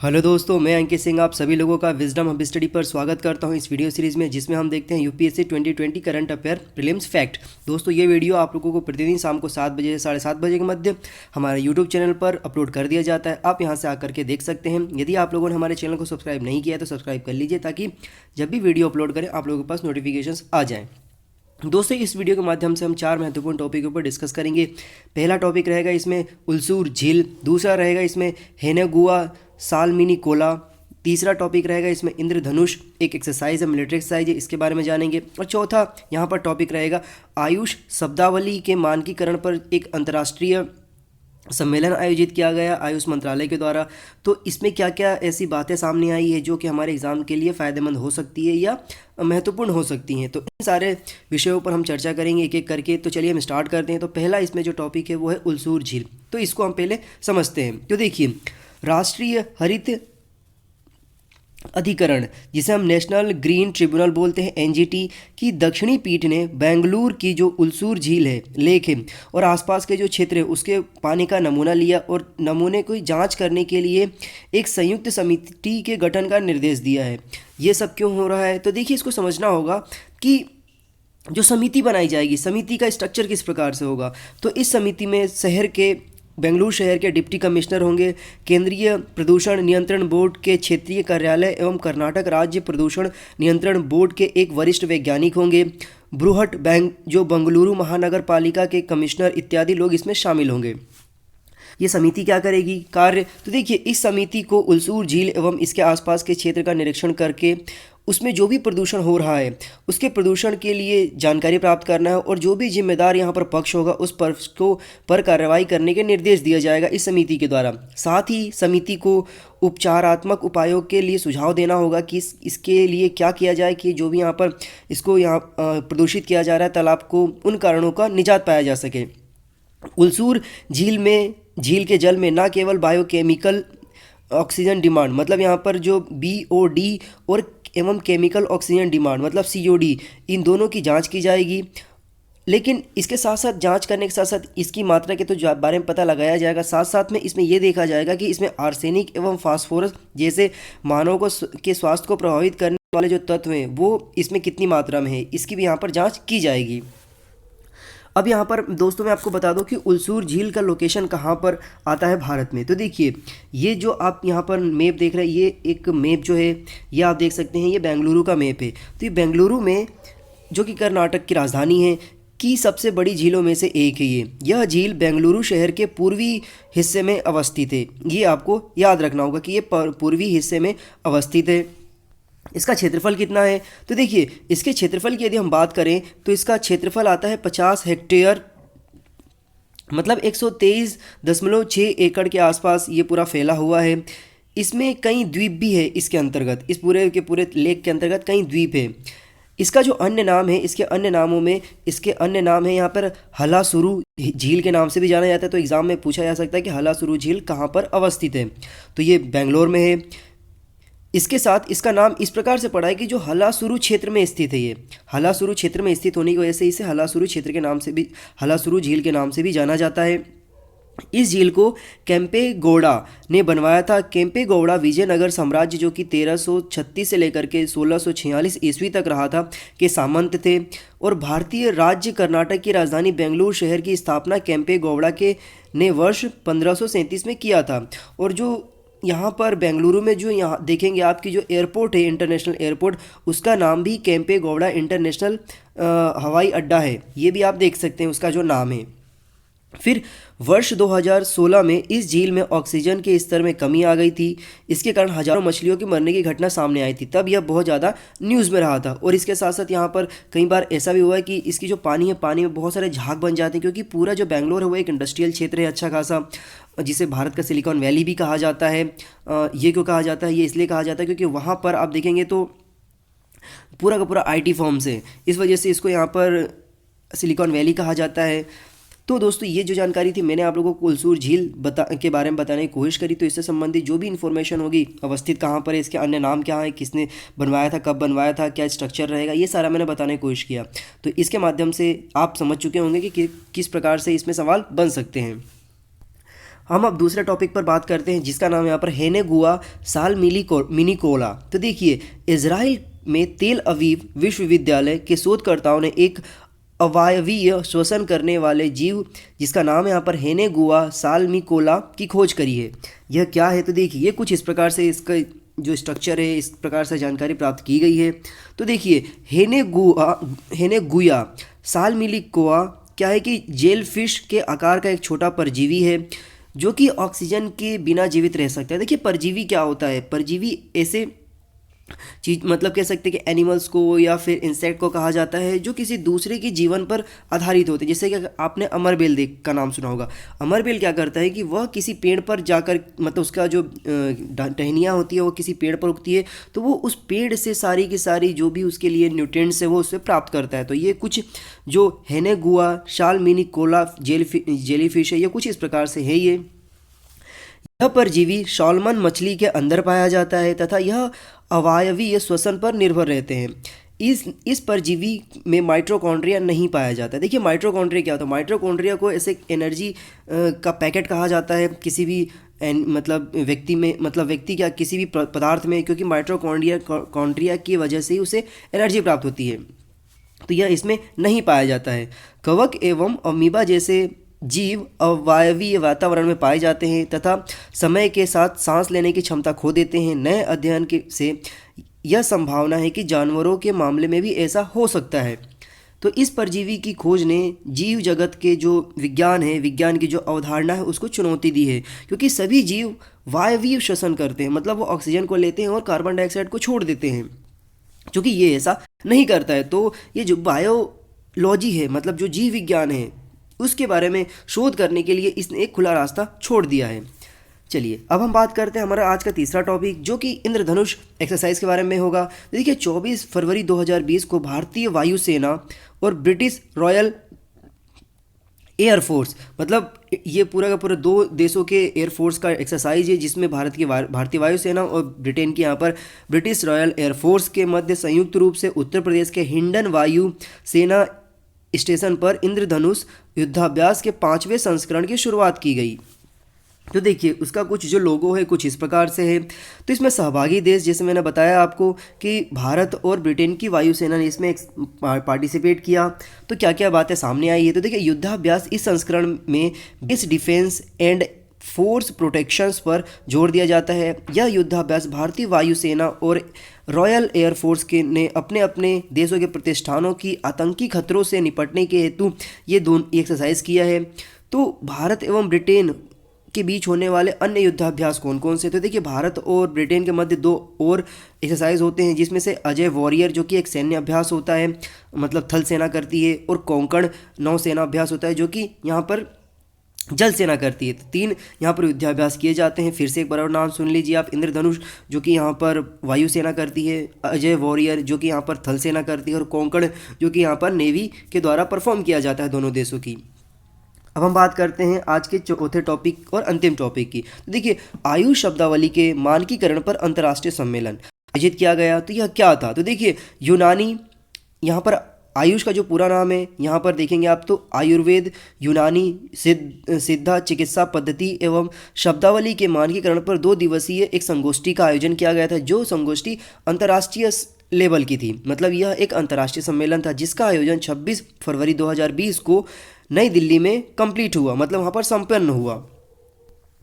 Hello दोस्तों, मैं अंकित सिंह आप सभी लोगों का विजडम हब स्टडी पर स्वागत करता हूं इस वीडियो सीरीज़ में, जिसमें हम देखते हैं UPSC 2020 current affair prelims fact. दोस्तों, ये वीडियो आप लोगों को प्रतिदिन शाम को 7 बजे से 7:30 बजे के मध्य हमारे यूट्यूब चैनल पर अपलोड कर दिया जाता है। आप यहां से आकर के देख सकते हैं। यदि आप लोगों ने हमारे चैनल को सब्सक्राइब नहीं किया है तो सब्सक्राइब कर लीजिए, ताकि जब भी वीडियो अपलोड करें आप लोगों के पास नोटिफिकेशन आ जाएँ। दोस्तों, इस वीडियो के माध्यम से हम 4 महत्वपूर्ण टॉपिक पर डिस्कस करेंगे। पहला टॉपिक रहेगा इसमें उल्सूर झील, दूसरा रहेगा इसमें हेनेगुआ सालमिनी कोला, तीसरा टॉपिक रहेगा इसमें इंद्रधनुष, एक एक्सरसाइज है, मिलिट्री एक्सरसाइज है, इसके बारे में जानेंगे। और चौथा यहाँ पर टॉपिक रहेगा आयुष शब्दावली के मानकीकरण पर एक अंतर्राष्ट्रीय सम्मेलन आयोजित किया गया आयुष मंत्रालय के द्वारा। तो इसमें क्या क्या ऐसी बातें सामने आई है जो कि हमारे एग्ज़ाम के लिए फ़ायदेमंद हो सकती है या महत्वपूर्ण हो सकती हैं। तो इन सारे विषयों पर हम चर्चा करेंगे एक एक करके। तो चलिए हम स्टार्ट करते हैं। तो पहला इसमें जो टॉपिक है वो है उल्सूर झील। तो इसको हम पहले समझते हैं। तो देखिए, राष्ट्रीय हरित अधिकरण, जिसे हम नेशनल ग्रीन ट्रिब्यूनल बोलते हैं, एनजीटी की दक्षिणी पीठ ने बेंगलुरु की जो उल्सूर झील है, लेक है और आसपास के जो क्षेत्र है उसके पानी का नमूना लिया और नमूने को जांच करने के लिए एक संयुक्त समिति के गठन का निर्देश दिया है। ये सब क्यों हो रहा है? तो देखिए, इसको समझना होगा कि जो समिति बनाई जाएगी, समिति का स्ट्रक्चर किस प्रकार से होगा। तो इस समिति में बेंगलुरु शहर के डिप्टी कमिश्नर होंगे, केंद्रीय प्रदूषण नियंत्रण बोर्ड के क्षेत्रीय कार्यालय एवं कर्नाटक राज्य प्रदूषण नियंत्रण बोर्ड के एक वरिष्ठ वैज्ञानिक होंगे, बृहट जो बेंगलुरु महानगर पालिका के कमिश्नर इत्यादि लोग इसमें शामिल होंगे। ये समिति क्या करेगी कार्य? तो देखिए, इस समिति को उल्सूर झील एवं इसके आसपास के क्षेत्र का निरीक्षण करके उसमें जो भी प्रदूषण हो रहा है उसके प्रदूषण के लिए जानकारी प्राप्त करना है और जो भी जिम्मेदार यहाँ पर पक्ष होगा उस पक्ष को पर कार्रवाई करने के निर्देश दिया जाएगा इस समिति के द्वारा। साथ ही समिति को उपचारात्मक उपायों के लिए सुझाव देना होगा कि इसके लिए क्या किया जाए कि जो भी यहाँ पर प्रदूषित किया जा रहा है तालाब को, उन कारणों का निजात पाया जा सके। उल्सूर झील के जल में न केवल बायोकेमिकल ऑक्सीजन डिमांड, मतलब यहाँ पर जो BOD और एवं केमिकल ऑक्सीजन डिमांड मतलब COD, इन दोनों की जांच की जाएगी। लेकिन इसके साथ साथ जांच करने के साथ साथ इसकी मात्रा के तो बारे में पता लगाया जाएगा। साथ साथ में इसमें यह देखा जाएगा कि इसमें आर्सेनिक एवं फास्फोरस जैसे मानव के स्वास्थ्य को प्रभावित करने वाले जो तत्व हैं वो इसमें कितनी मात्रा में है, इसकी भी यहाँ पर जाँच की जाएगी। अब यहाँ पर दोस्तों मैं आपको बता दूं कि उल्सूर झील का लोकेशन कहाँ पर आता है भारत में। तो देखिए, ये जो आप यहाँ पर मैप देख रहे हैं, ये एक मैप जो है ये आप देख सकते हैं, ये बेंगलुरु का मैप है। तो ये बेंगलुरु में, जो कि कर्नाटक की राजधानी है, की सबसे बड़ी झीलों में से एक है। यह झील बेंगलुरु शहर के पूर्वी हिस्से में अवस्थित है। ये आपको याद रखना होगा कि ये पूर्वी हिस्से में अवस्थित है। इसका क्षेत्रफल कितना है? तो देखिए, इसके क्षेत्रफल की यदि हम बात करें तो इसका क्षेत्रफल आता है 50 हेक्टेयर, मतलब 123.6 एकड़ के आसपास ये पूरा फैला हुआ है। इसमें कई द्वीप भी है इसके अंतर्गत, इस पूरे के पूरे लेक के अंतर्गत कई द्वीप है। इसका जो अन्य नाम है, इसके अन्य नाम है यहाँ पर हलासुरु झील के नाम से भी जाना जाता है। तो एग्जाम में पूछा जा सकता है कि हलासुरु झील कहाँ पर अवस्थित है। तो ये बेंगलोर में है। इसके साथ इसका नाम इस प्रकार से पड़ा है कि जो हलासुरु क्षेत्र में स्थित है, ये हलासुरु क्षेत्र में स्थित होने की वजह से इसे हलासुरु क्षेत्र के नाम से भी, हलासुरु झील के नाम से भी जाना जाता है। इस झील को केम्पेगौड़ा ने बनवाया था। केम्पेगौड़ा विजयनगर साम्राज्य, जो कि 1336 से लेकर के 1646 ईस्वी तक रहा था, के सामंत थे और भारतीय राज्य कर्नाटक की राजधानी बेंगलुरु शहर की स्थापना केम्पेगौड़ा के ने वर्ष 1537 में किया था। और जो यहाँ पर बेंगलुरु में जो यहाँ देखेंगे आपकी जो एयरपोर्ट है, इंटरनेशनल एयरपोर्ट, उसका नाम भी केम्पेगौड़ा इंटरनेशनल हवाई अड्डा है। ये भी आप देख सकते हैं उसका जो नाम है। फिर वर्ष 2016 में इस झील में ऑक्सीजन के स्तर में कमी आ गई थी। इसके कारण हजारों मछलियों के मरने की घटना सामने आई थी। तब यह बहुत ज़्यादा न्यूज़ में रहा था। और इसके साथ साथ यहाँ पर कई बार ऐसा भी हुआ है कि इसकी जो पानी है, पानी में बहुत सारे झाग बन जाते हैं, क्योंकि पूरा जो बेंगलोर है वो एक इंडस्ट्रियल क्षेत्र है अच्छा खासा, जिसे भारत का सिलिकॉन वैली भी कहा जाता है। ये क्यों कहा जाता है? ये इसलिए कहा जाता है क्योंकि वहाँ पर आप देखेंगे तो पूरा का पूरा IT फर्म्स है, इस वजह से इसको यहाँ पर सिलिकॉन वैली कहा जाता है। तो दोस्तों, ये जो जानकारी थी मैंने आप लोगों को उल्सूर झील के बारे में बताने की कोशिश करी। तो इससे संबंधित जो भी इन्फॉर्मेशन होगी, अवस्थित कहाँ पर है, इसके अन्य नाम क्या है, किसने बनवाया था, कब बनवाया था, क्या स्ट्रक्चर रहेगा, ये सारा मैंने बताने की कोशिश किया। तो इसके माध्यम से आप समझ चुके होंगे कि किस प्रकार से इसमें सवाल बन सकते हैं। हम अब दूसरे टॉपिक पर बात करते हैं जिसका नाम यहाँ पर हेनेगुआ साल मिनिकोला। तो देखिए, इज़राइल में तेल अवीव विश्वविद्यालय के शोधकर्ताओं ने एक अवायवीय श्वसन करने वाले जीव जिसका नाम यहाँ पर हेनेगुआ साल्मिकोला की खोज करी है। यह क्या है? तो देखिए, ये कुछ इस प्रकार से इसका जो स्ट्रक्चर है इस प्रकार से जानकारी प्राप्त की गई है। तो देखिए, हेनेगुया साल्मिकोला क्या है कि जेलफिश के आकार का एक छोटा परजीवी है जो कि ऑक्सीजन के बिना जीवित रह सकता है। देखिए, परजीवी क्या होता है? परजीवी ऐसे चीज मतलब कह सकते हैं कि एनिमल्स को या फिर इंसेक्ट को कहा जाता है जो किसी दूसरे के जीवन पर आधारित होते हैं। जैसे कि आपने अमरबेल का नाम सुना होगा। अमरबेल क्या करता है कि वह किसी पेड़ पर जाकर मतलब उसका जो टहनियाँ होती है वो किसी पेड़ पर उगती है, तो वो उस पेड़ से सारी की सारी जो भी उसके लिए न्यूट्रिएंट्स है वो उससे प्राप्त करता है। तो ये कुछ जो हेनेगुआ साल्मिनिकोला जेलीफिश है, ये कुछ इस प्रकार से है। यह परजीवी सॉल्मन मछली के अंदर पाया जाता है तथा यह अवायवीय श्वसन पर निर्भर रहते हैं। इस परजीवी में माइटोकॉन्ड्रिया नहीं पाया जाता। देखिए, माइटोकॉन्ड्रिया क्या होता है? माइटोकॉन्ड्रिया को ऐसे एनर्जी का पैकेट कहा जाता है किसी भी मतलब व्यक्ति में, मतलब व्यक्ति क्या किसी भी पदार्थ में, क्योंकि माइटोकॉन्ड्रिया की वजह से ही उसे एनर्जी प्राप्त होती है। तो यह इसमें नहीं पाया जाता है। कवक एवं अमीबा जैसे जीव अवायवीय वातावरण में पाए जाते हैं तथा समय के साथ सांस लेने की क्षमता खो देते हैं। नए अध्ययन से यह संभावना है कि जानवरों के मामले में भी ऐसा हो सकता है। तो इस परजीवी की खोज ने जीव जगत के जो विज्ञान है, विज्ञान की जो अवधारणा है उसको चुनौती दी है, क्योंकि सभी जीव वायवीय श्वसन करते हैं, मतलब वो ऑक्सीजन को लेते हैं और कार्बन डाइऑक्साइड को छोड़ देते हैं, क्योंकि ये ऐसा नहीं करता है। तो ये जो बायोलॉजी है, मतलब जो जीव विज्ञान है, उसके बारे में शोध करने के लिए इसने एक खुला रास्ता छोड़ दिया है। चलिए, अब हम बात करते हैं हमारा आज का तीसरा टॉपिक जो कि इंद्रधनुष एक्सरसाइज के बारे में होगा। देखिए, 24 फरवरी 2020 को भारतीय वायुसेना और ब्रिटिश रॉयल एयरफोर्स, मतलब ये पूरा का पूरा दो देशों के एयरफोर्स का एक्सरसाइज है जिसमें भारतीय वायुसेना और ब्रिटेन की यहाँ पर ब्रिटिश रॉयल एयरफोर्स के मध्य संयुक्त रूप से उत्तर प्रदेश के हिंडन वायु सेना स्टेशन पर इंद्रधनुष युद्धाभ्यास के 5वें संस्करण की शुरुआत की गई। तो देखिए, उसका कुछ जो लोगो है कुछ इस प्रकार से है। तो इसमें सहभागी देश, जैसे मैंने बताया आपको कि भारत और ब्रिटेन की वायुसेना ने इसमें पार्टिसिपेट किया। तो क्या क्या बातें सामने आई है? तो देखिए, युद्धाभ्यास इस संस्करण में base defence and force protections पर जोर दिया जाता है। यह युद्धाभ्यास भारतीय वायुसेना और रॉयल एयरफोर्स के ने अपने अपने देशों के प्रतिष्ठानों की आतंकी खतरों से निपटने के हेतु ये दोनों एक्सरसाइज किया है। तो भारत एवं ब्रिटेन के बीच होने वाले अन्य युद्धाभ्यास कौन कौन से? तो देखिए, भारत और ब्रिटेन के मध्य 2 और एक्सरसाइज होते हैं जिसमें से अजय वॉरियर जो कि एक सैन्य अभ्यास होता है, मतलब थल सेना करती है, और कोंकण नौसेना अभ्यास होता है जो कि यहाँ पर जल सेना करती है। तो 3 यहाँ पर युद्धाभ्यास किए जाते हैं। फिर से एक बार और नाम सुन लीजिए आप। इंद्रधनुष जो कि यहाँ पर वायुसेना करती है, अजय वॉरियर जो कि यहाँ पर थल सेना करती है, और कोंकण जो कि यहाँ पर नेवी के द्वारा परफॉर्म किया जाता है दोनों देशों की। अब हम बात करते हैं आज के चौथे टॉपिक और अंतिम टॉपिक की। तो देखिए, आयुष शब्दावली के मानकीकरण पर अंतर्राष्ट्रीय सम्मेलन आयोजित किया गया। तो यह क्या था? तो देखिए, यूनानी, यहाँ पर आयुष का जो पूरा नाम है यहाँ पर देखेंगे आप तो आयुर्वेद, यूनानी सिद्धा चिकित्सा पद्धति एवं शब्दावली के मानकीकरण पर 2 दिवसीय एक संगोष्ठी का आयोजन किया गया था, जो संगोष्ठी अंतर्राष्ट्रीय लेवल की थी। मतलब यह एक अंतर्राष्ट्रीय सम्मेलन था जिसका आयोजन 26 फरवरी 2020 को नई दिल्ली में कंप्लीट हुआ, मतलब वहाँ पर संपन्न हुआ।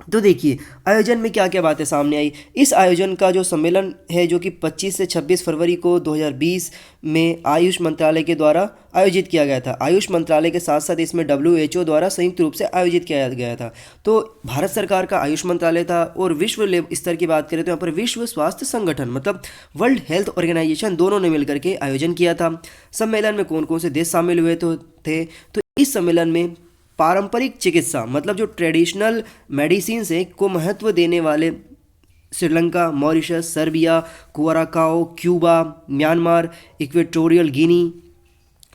तो देखिए, आयोजन में क्या क्या बातें सामने आई। इस आयोजन का जो सम्मेलन है जो कि 25 से 26 फरवरी को 2020 में आयुष मंत्रालय के द्वारा आयोजित किया गया था। आयुष मंत्रालय के साथ साथ इसमें WHO द्वारा संयुक्त रूप से आयोजित किया गया था। तो भारत सरकार का आयुष मंत्रालय था, और विश्व स्तर की बात करें तो यहाँ पर विश्व स्वास्थ्य संगठन मतलब वर्ल्ड हेल्थ ऑर्गेनाइजेशन दोनों ने मिलकर के आयोजन किया था। सम्मेलन में कौन कौन से देश शामिल हुए थे? तो इस सम्मेलन में पारंपरिक चिकित्सा मतलब जो ट्रेडिशनल मेडिसिन है को महत्व देने वाले Sri Lanka, Mauritius, Serbia, Curacao, Cuba, Myanmar, Equatorial Guinea,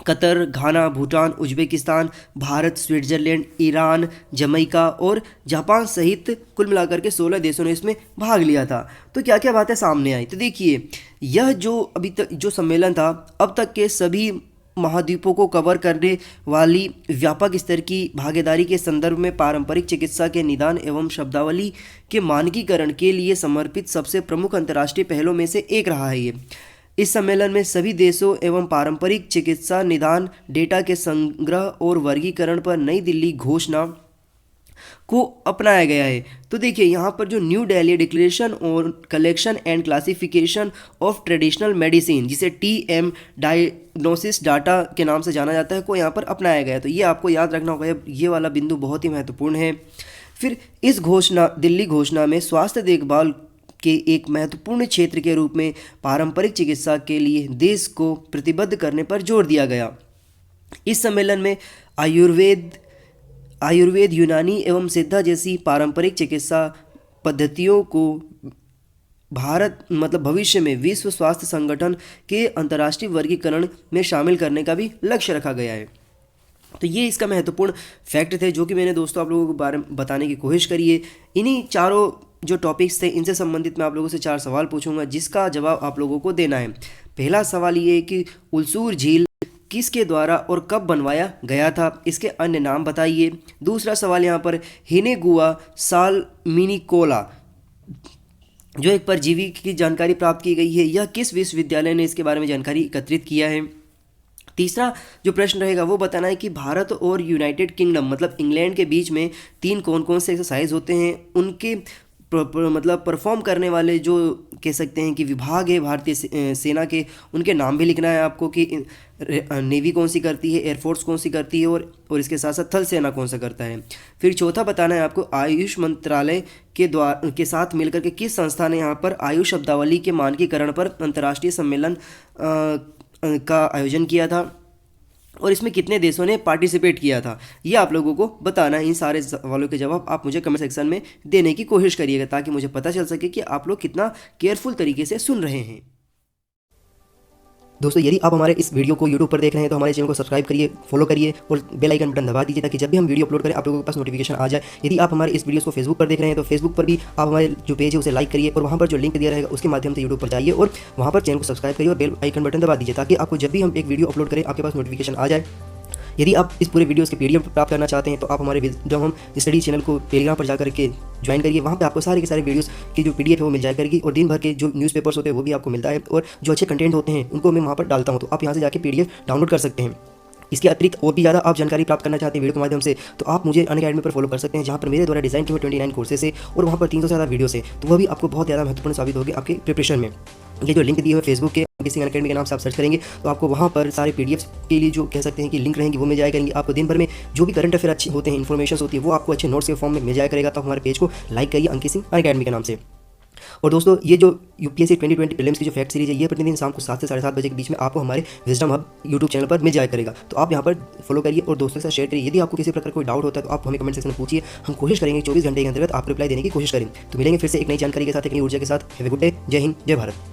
Qatar, Ghana, Bhutan, Uzbekistan, Bharat, Switzerland, Iran, Jamaica और जापान सहित कुल मिलाकर के 16 देशों ने इसमें भाग लिया था। तो क्या क्या बातें सामने आई? तो देखिए, यह जो अभी तक जो सम्मेलन था अब तक के सभी महाद्वीपों को कवर करने वाली व्यापक स्तर की भागीदारी के संदर्भ में पारंपरिक चिकित्सा के निदान एवं शब्दावली के मानकीकरण के लिए समर्पित सबसे प्रमुख अंतर्राष्ट्रीय पहलों में से एक रहा है ये। इस सम्मेलन में सभी देशों एवं पारंपरिक चिकित्सा निदान डेटा के संग्रह और वर्गीकरण पर नई दिल्ली घोषणा को अपनाया गया है। तो देखिए यहाँ पर जो न्यू दिल्ली डिक्लेरेशन और collection and classification of traditional medicine, जिसे TM डायग्नोसिस डाटा के नाम से जाना जाता है, को यहाँ पर अपनाया गया है। तो ये आपको याद रखना होगा, ये वाला बिंदु बहुत ही महत्वपूर्ण है। फिर इस दिल्ली घोषणा में स्वास्थ्य देखभाल के एक महत्वपूर्ण क्षेत्र के रूप में पारंपरिक चिकित्सा के लिए देश को प्रतिबद्ध करने पर जोर दिया गया। इस सम्मेलन में आयुर्वेद, यूनानी एवं सिद्धा जैसी पारंपरिक चिकित्सा पद्धतियों को भविष्य में विश्व स्वास्थ्य संगठन के अंतर्राष्ट्रीय वर्गीकरण में शामिल करने का भी लक्ष्य रखा गया है। तो ये इसका महत्वपूर्ण फैक्ट थे जो कि मैंने दोस्तों आप लोगों के बारे में बताने की कोशिश करी है। इन्हीं चारों जो टॉपिक्स थे इनसे संबंधित मैं आप लोगों से 4 सवाल पूछूंगा, जिसका जवाब आप लोगों को देना है। पहला सवाल ये है कि उल्सूर झील किसके द्वारा और कब बनवाया गया था, इसके अन्य नाम बताइए। दूसरा सवाल यहाँ पर हिनेगुआ सालमिनिकोला जो एक परजीवी की जानकारी प्राप्त की गई है, यह किस विश्वविद्यालय ने इसके बारे में जानकारी एकत्रित किया है। तीसरा जो प्रश्न रहेगा वो बताना है कि भारत और यूनाइटेड किंगडम इंग्लैंड के बीच में 3 कौन कौन से एक्सरसाइज होते हैं, उनके परफॉर्म करने वाले जो कह सकते हैं कि विभाग है भारतीय सेना के, उनके नाम भी लिखना है आपको कि नेवी कौन सी करती है, एयरफोर्स कौन सी करती है और इसके साथ साथ थल सेना कौन सा करता है। फिर चौथा बताना है आपको आयुष मंत्रालय के साथ मिलकर के किस संस्था ने यहाँ पर आयुष शब्दावली के मानकीकरण पर अंतर्राष्ट्रीय सम्मेलन का आयोजन किया था और इसमें कितने देशों ने पार्टिसिपेट किया था, ये आप लोगों को बताना है। इन सारे सवालों के जवाब आप मुझे कमेंट सेक्शन में देने की कोशिश करिएगा ताकि मुझे पता चल सके कि आप लोग कितना केयरफुल तरीके से सुन रहे हैं। दोस्तों यदि आप हमारे इस वीडियो को YouTube पर देख रहे हैं तो हमारे चैनल को सब्सक्राइब करिए, फॉलो करिए और बेल आइकन बटन दबा दीजिए ताकि जब भी हम वीडियो अपलोड करें आप लोगों के पास नोटिफिकेशन आ जाए। यदि आप हमारे इस वीडियो को फेसबुक पर देख रहे हैं तो फेसबुक पर भी आप हमारे जो पेज है उसे लाइक करिए और वहाँ पर जो लिंक दिया रहेगा उसके माध्यम से YouTube पर जाइए और वहाँ पर चैनल को सब्सक्राइब करिए और बेल आइकन बटन दबा दीजिए ताकि आपको जब भी हम एक वीडियो अपलोड करें आपके पास नोटिफिकेशन आ जाए। यदि आप इस पूरे वीडियोस के PDF प्राप्त करना चाहते हैं तो आप हमारे जब हम स्टडी चैनल को टेलीग्राम पर जाकर के ज्वाइन करिए, वहाँ पे आपको सारे के सारे वीडियोस की जो PDF है वो मिल जाया करेगी और दिन भर के जो न्यूज़पेपर्स होते हैं वो भी आपको मिलता है और जो अच्छे कंटेंट होते हैं उनको मैं वहाँ पर डालता हूँ, तो आप यहाँ से जाके PDF डाउनलोड कर सकते हैं। इसके अतिरिक्त और भी ज़्यादा आप जानकारी प्राप्त करना चाहते हैं वीडियो के माध्यम से तो आप मुझे अनअकैडमी पर फॉलो कर सकते हैं, जहाँ पर मेरे द्वारा डिज़ाइन किए हुए 29 कोर्सेस है और वहाँ पर 300 से ज़्यादा वीडियोस है, तो वह भी आपको बहुत ज़्यादा महत्वपूर्ण साबित होगी आपके प्रिपरेशन में। ये जो लिंक दिए हुए फेसबुक के किसी अनअकैडमी के नाम से आप सर्च करेंगे तो आपको वहाँ पर सारे PDFs के लिए जो कह सकते हैं कि लिंक रहेंगे वो मिल जाया करेंगे। आपको दिन भर में जो भी करंट अफेयर अच्छे होते हैं, इन्फॉर्मेशन होती है वो आपको अच्छे नोट्स के फॉर्म में मिल जाया करेगा। तो हमारे पेज को लाइक करिए अंकित सिंह अनअकैडमी के नाम से। और दोस्तों ये जो UPSC 2020 प्रीलिम्स की जो फैक्ट सीरीज है ये प्रतिदिन शाम को 7 से 7:30 बजे के बीच में आपको हमारे विजडम हब YouTube चैनल पर मिल जाया करेगा, तो आप यहाँ पर फॉलो करिए और दोस्तों के साथ शेयर करिए। यदि आपको किसी प्रकार कोई डाउट होता है तो आप हमें कमेंट सेक्शन में पूछिए, हम कोशिश करेंगे 24 घंटे के अंतर्गत आपको रिप्लाई देने की कोशिश करें। तो मिलेंगे फिर से एक नई जानकारी के साथ, एक नई ऊर्जा के साथ। Have a good day. जय हिंद, जय भारत।